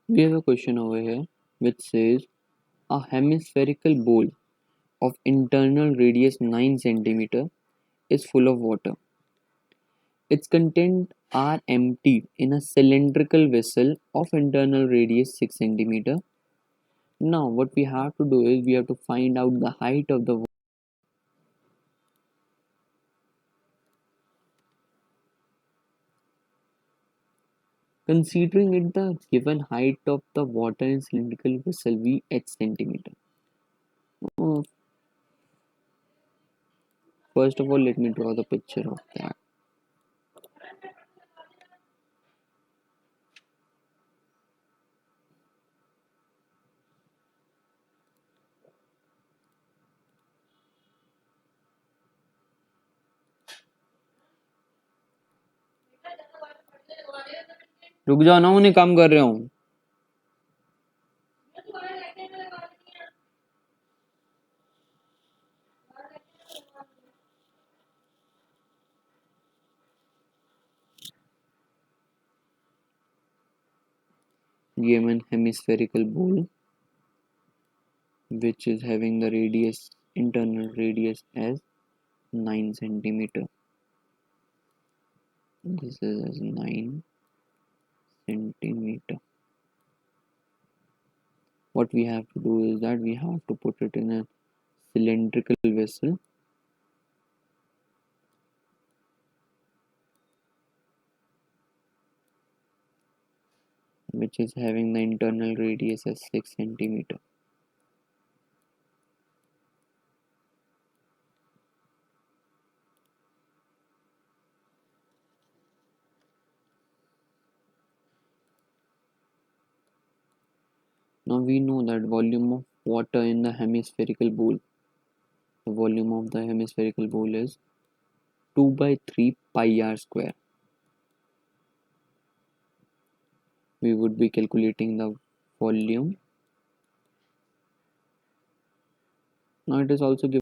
We have a question over here which says a hemispherical bowl of internal radius 9 cm is full of water. Its contents are emptied in a cylindrical vessel of internal radius 6 cm. Now, what we have to do is we have to find out the height of the. Considering it the given height of the water in cylindrical vessel V h centimeter. Uh, First of all, let me draw the picture of that. रुक जाओ ना, उन्हें काम कर रहा हूँ. Given hemispherical bowl which is having the radius internal radius as 9 centimeter. This is as 9 centimeter. What we have to do is that we have to put it in a cylindrical vessel which is having the internal radius as 6 centimeter. Now we know that volume of water in the hemispherical bowl. The volume of the hemispherical bowl is 2 by 3 pi r square. We would be calculating the volume. Now it is also given